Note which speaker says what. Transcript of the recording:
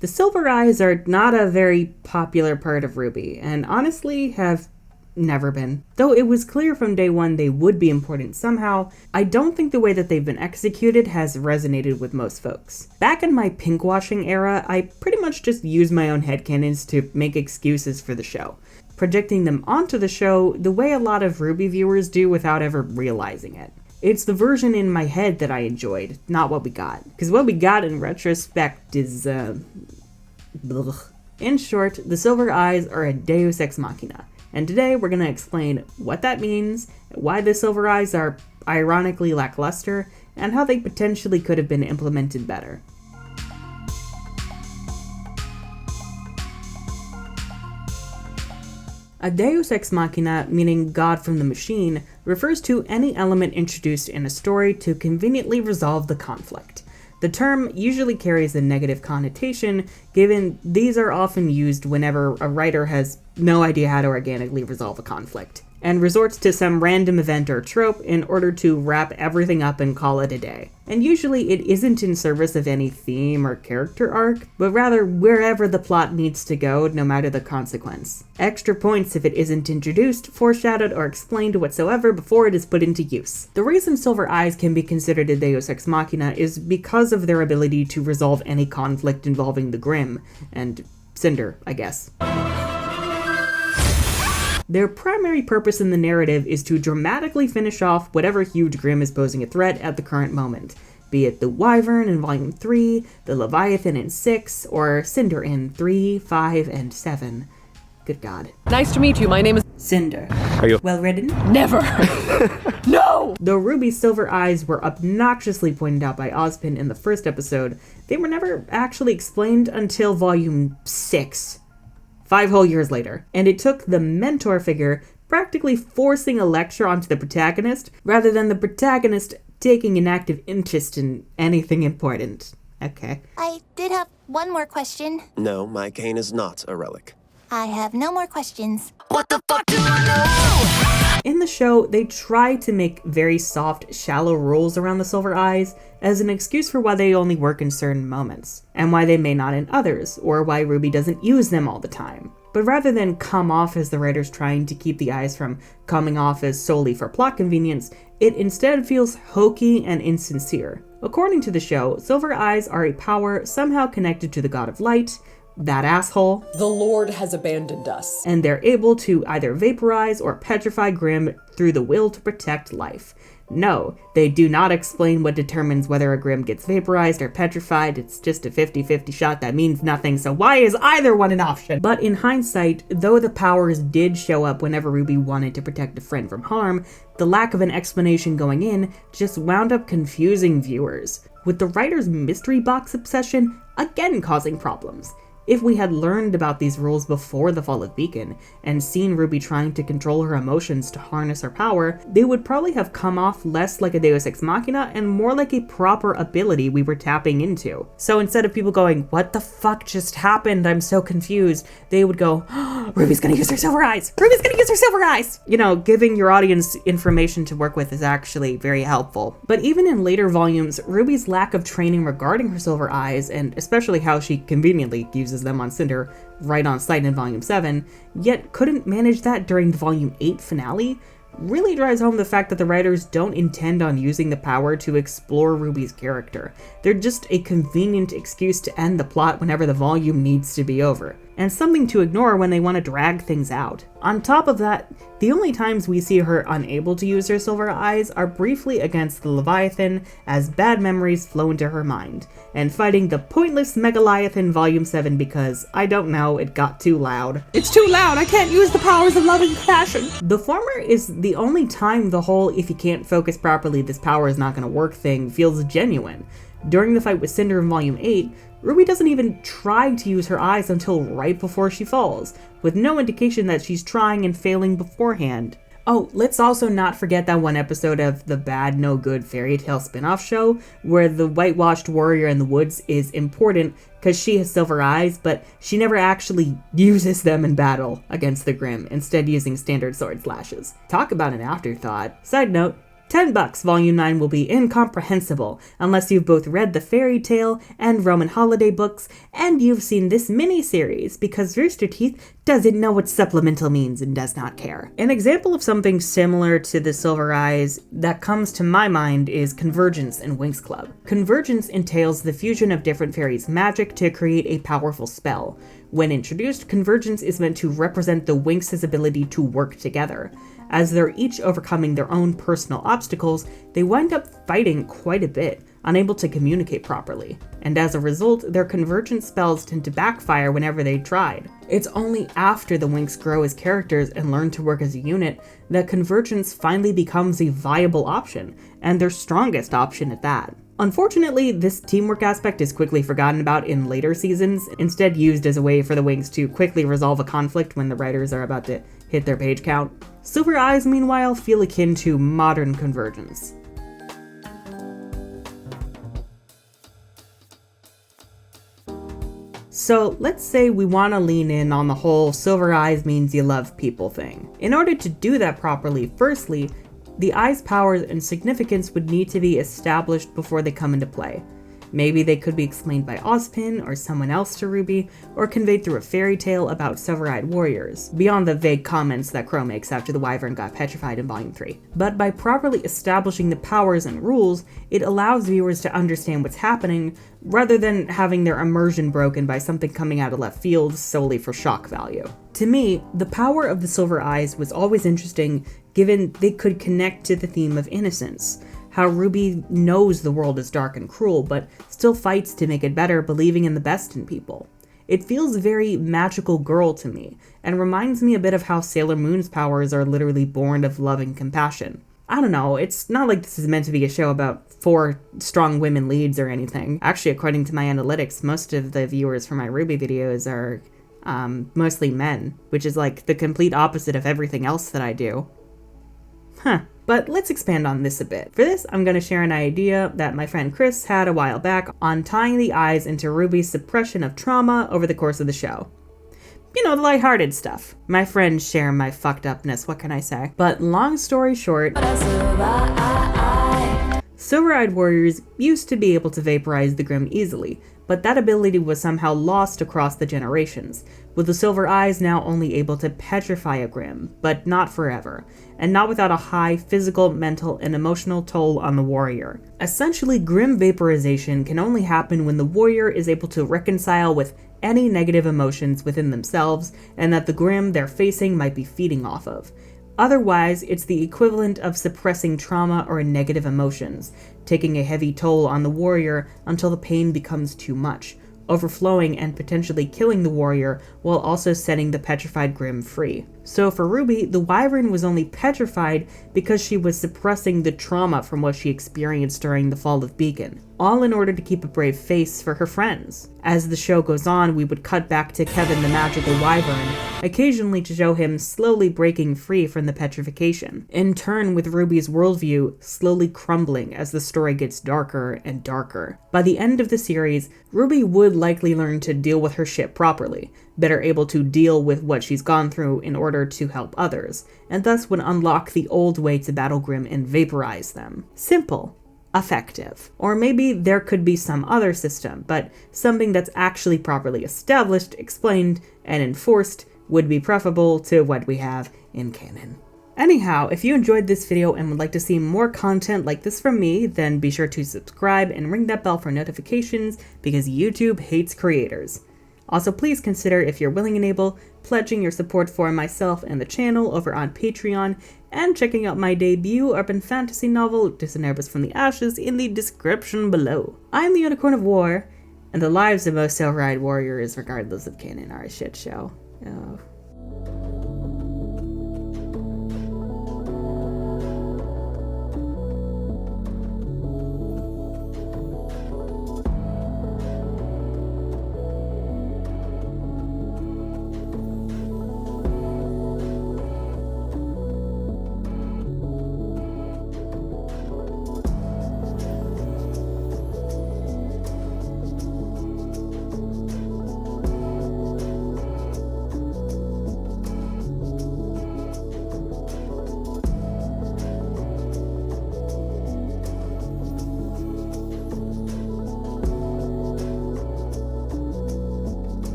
Speaker 1: The Silver Eyes are not a very popular part of RWBY, and honestly have never been. Though it was clear from day one they would be important somehow, I don't think the way that they've been executed has resonated with most folks. Back in my pinkwashing era, I pretty much just used my own headcanons to make excuses for the show, projecting them onto the show the way a lot of RWBY viewers do without ever realizing it. It's the version in my head that I enjoyed, not what we got. Because what we got in retrospect is, blech. In short, the Silver Eyes are a Deus Ex Machina. And today we're going to explain what that means, why the Silver Eyes are ironically lackluster, and how they potentially could have been implemented better. A Deus Ex Machina, meaning God from the machine, refers to any element introduced in a story to conveniently resolve the conflict. The term usually carries a negative connotation, given these are often used whenever a writer has no idea how to organically resolve a conflict, and resorts to some random event or trope in order to wrap everything up and call it a day. And usually it isn't in service of any theme or character arc, but rather wherever the plot needs to go, no matter the consequence. Extra points if it isn't introduced, foreshadowed, or explained whatsoever before it is put into use. The reason Silver Eyes can be considered a Deus Ex Machina is because of their ability to resolve any conflict involving the Grimm, and Cinder, I guess. Their primary purpose in the narrative is to dramatically finish off whatever huge Grimm is posing a threat at the current moment, be it the Wyvern in Volume 3, the Leviathan in 6, or Cinder in 3, 5, and 7. Good God.
Speaker 2: Nice to meet you, my name is
Speaker 1: Cinder.
Speaker 3: Are you?
Speaker 1: Well written?
Speaker 2: Never! No!
Speaker 1: Though RWBY's Silver Eyes were obnoxiously pointed out by Ozpin in the first episode, they were never actually explained until Volume 6. 5 whole years later, and it took the mentor figure practically forcing a lecture onto the protagonist, rather than the protagonist taking an active interest in anything important. Okay.
Speaker 4: I did have one more question.
Speaker 5: No, my cane is not a relic.
Speaker 4: I have no more questions.
Speaker 5: What the fuck do I know?
Speaker 1: In the show, they try to make very soft, shallow rules around the Silver Eyes as an excuse for why they only work in certain moments, and why they may not in others, or why RWBY doesn't use them all the time. But rather than come off as the writers trying to keep the eyes from coming off as solely for plot convenience, it instead feels hokey and insincere. According to the show, Silver Eyes are a power somehow connected to the God of Light, that asshole,
Speaker 2: The Lord has abandoned us.
Speaker 1: and they're able to either vaporize or petrify Grimm through the will to protect life. No, they do not explain what determines whether a Grimm gets vaporized or petrified. It's just a 50-50 shot that means nothing, so why is either one an option? But in hindsight, though the powers did show up whenever RWBY wanted to protect a friend from harm, the lack of an explanation going in just wound up confusing viewers, with the writer's mystery box obsession again causing problems. If we had learned about these rules before the fall of Beacon, and seen RWBY trying to control her emotions to harness her power, they would probably have come off less like a Deus Ex Machina and more like a proper ability we were tapping into. So instead of people going, what the fuck just happened, I'm so confused, they would go, oh, RWBY's gonna use her Silver Eyes! RWBY's gonna use her Silver Eyes! You know, giving your audience information to work with is actually very helpful. But even in later volumes, RWBY's lack of training regarding her Silver Eyes, and especially how she conveniently uses them on Cinder right on sight in Volume 7, yet couldn't manage that during the Volume 8 finale, really drives home the fact that the writers don't intend on using the power to explore RWBY's character. They're just a convenient excuse to end the plot whenever the volume needs to be over, and something to ignore when they want to drag things out. On top of that, the only times we see her unable to use her Silver Eyes are briefly against the Leviathan as bad memories flow into her mind, and fighting the pointless Megalithian in Volume 7 because, I don't know, it got too loud. It's too loud, I can't use the powers of love and passion! The former is the only time the whole if you can't focus properly this power is not gonna work thing feels genuine. During the fight with Cinder in Volume 8, RWBY doesn't even try to use her eyes until right before she falls, with no indication that she's trying and failing beforehand. Oh, let's also not forget that one episode of the Bad No Good Fairy Tale spin-off show, where the whitewashed warrior in the woods is important because she has silver eyes, but she never actually uses them in battle against the Grimm, instead using standard sword slashes. Talk about an afterthought. Side note, $10, Volume 9 will be incomprehensible unless you've both read the fairy tale and Roman holiday books, and you've seen this mini-series, because Rooster Teeth doesn't know what supplemental means and does not care. An example of something similar to the Silver Eyes that comes to my mind is Convergence in Winx Club. Convergence entails the fusion of different fairies' magic to create a powerful spell. When introduced, Convergence is meant to represent the Winx's ability to work together. As they're each overcoming their own personal obstacles, they wind up fighting quite a bit, unable to communicate properly. And as a result, their convergence spells tend to backfire whenever they tried. It's only after the Winx grow as characters and learn to work as a unit that convergence finally becomes a viable option, and their strongest option at that. Unfortunately, this teamwork aspect is quickly forgotten about in later seasons, instead used as a way for the Winx to quickly resolve a conflict when the writers are about to hit their page count. Silver Eyes, meanwhile, feel akin to modern Convergence. So let's say we want to lean in on the whole Silver Eyes means you love people thing. In order to do that properly, firstly, the eyes' powers and significance would need to be established before they come into play. Maybe they could be explained by Ozpin or someone else to RWBY, or conveyed through a fairy tale about silver-eyed warriors, beyond the vague comments that Crow makes after the Wyvern got petrified in Volume 3. But by properly establishing the powers and rules, it allows viewers to understand what's happening, rather than having their immersion broken by something coming out of left field solely for shock value. To me, the power of the Silver Eyes was always interesting, given they could connect to the theme of innocence. How RWBY knows the world is dark and cruel, but still fights to make it better, believing in the best in people. It feels very magical girl to me, and reminds me a bit of how Sailor Moon's powers are literally born of love and compassion. I don't know, it's not like this is meant to be a show about 4 strong women leads or anything. Actually, according to my analytics, most of the viewers for my RWBY videos are mostly men, which is like the complete opposite of everything else that I do. But let's expand on this a bit. For this, I'm going to share an idea that my friend Chris had a while back on tying the eyes into RWBY's suppression of trauma over the course of the show. You know, the lighthearted stuff. My friends share my fucked upness, what can I say? But long story short, silver-eyed warriors used to be able to vaporize the Grimm easily, but that ability was somehow lost across the generations, with the Silver Eyes now only able to petrify a Grimm, but not forever, and not without a high physical, mental, and emotional toll on the warrior. Essentially, Grimm vaporization can only happen when the warrior is able to reconcile with any negative emotions within themselves, and that the Grimm they're facing might be feeding off of. Otherwise, it's the equivalent of suppressing trauma or negative emotions, taking a heavy toll on the warrior until the pain becomes too much, overflowing and potentially killing the warrior while also setting the petrified Grimm free. So for RWBY, the Wyvern was only petrified because she was suppressing the trauma from what she experienced during the fall of Beacon, all in order to keep a brave face for her friends. As the show goes on, we would cut back to Kevin the Magical Wyvern, occasionally to show him slowly breaking free from the petrification, in turn with RWBY's worldview slowly crumbling as the story gets darker and darker. By the end of the series, RWBY would likely learn to deal with her shit properly, better able to deal with what she's gone through in order to help others, and thus would unlock the old way to battle Grimm and vaporize them. Simple. Effective. Or maybe there could be some other system, but something that's actually properly established, explained, and enforced would be preferable to what we have in canon. Anyhow, if you enjoyed this video and would like to see more content like this from me, then be sure to subscribe and ring that bell for notifications, because YouTube hates creators. Also, please consider, if you're willing and able, pledging your support for myself and the channel over on Patreon, and checking out my debut urban fantasy novel, Disinherbus from the Ashes, in the description below. I'm the Unicorn of War, and the lives of most silver-eyed warriors, regardless of canon, are a shit show. Oh.